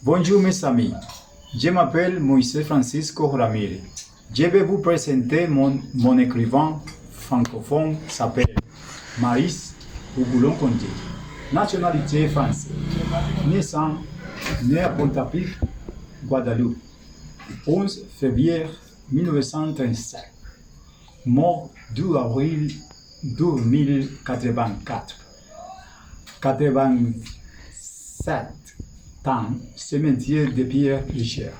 Bonjour mes amis, je m'appelle Moïse Francisco Ramirez. Je vais vous présenter mon écrivain francophone s'appelle Maurice Hougoulon-Conté. Nationalité française. Né à Pointe-à-Pitre, Guadeloupe, 11 février 1937. Mort 2 avril 2084. 87 ans, cimetière de Pierre Richer.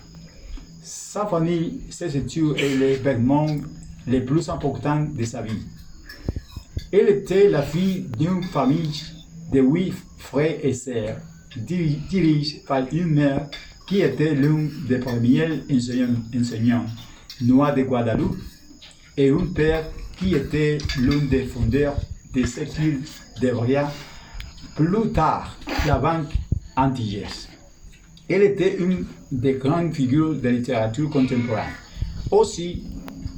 Sa famille se situe et l'événement le plus important de sa vie. Elle était la fille d'une famille de 8 frères et sœurs, dirigée par une mère qui était l'une des premiers enseignants noirs de Guadeloupe et un père qui était l'un des fondeurs de ce qu'il devrait plus tard la Banque antillaise. Elle était une des grandes figures de la littérature contemporaine. Aussi,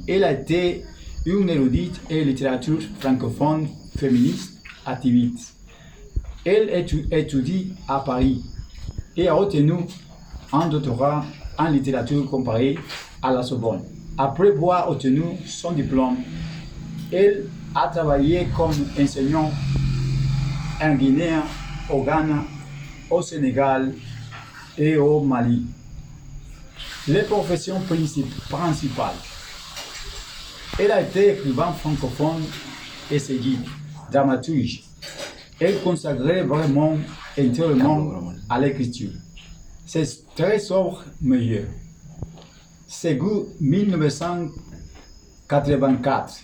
elle a été une érudite et littérature francophone féministe activiste. Elle étudie à Paris et a obtenu un doctorat en littérature comparée à la Sorbonne. Après avoir obtenu son diplôme, elle a travaillé comme enseignante en Guinée, au Ghana, au Sénégal et au Mali. Les professions principales. Elle a été écrivain francophone, essayiste, dramaturge. Elle consacrait vraiment entièrement à l'écriture. C'est très sobre meilleur. Ségou 1984.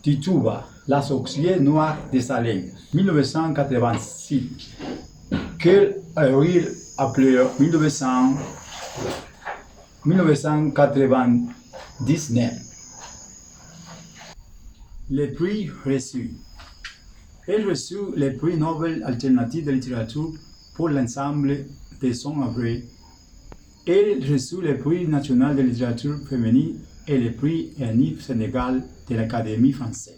Tituba, la sorcière noire de Salem, 1986. Quel avril appelé 1999. Les prix reçus. Elle reçut le prix Nobel alternatif de littérature pour l'ensemble de son œuvre. Elle reçut le prix national de littérature féminine et le prix ENIF Sénégal de l'Académie française.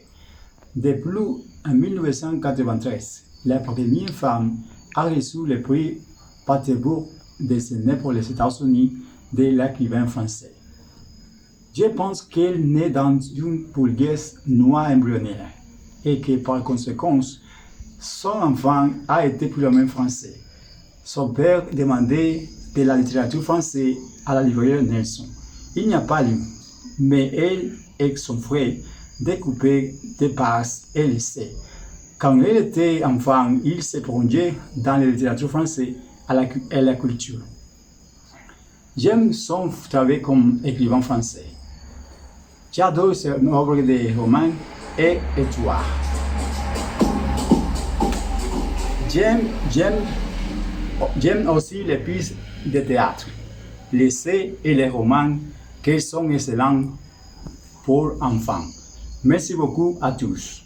De plus, en 1993, la première femme a reçu le prix Paterbourg décerné pour les États-Unis de l'écrivain français. Je pense qu'elle naît dans une bourgeoisie noire embryonnaire et que par conséquent, son enfant a été purement français. Son père demandait de la littérature française à la librairie Nelson. Il n'y a pas lu, mais elle et son frère découpaient des pages et laissaient. Quand elle était enfant, il se plongeait dans la littérature française et la culture. J'aime son travail comme écrivain français. J'adore ses œuvres de romans et histoires. J'aime aussi les pièces de théâtre, les essais et les romans qui sont excellents pour enfants. Merci beaucoup à tous.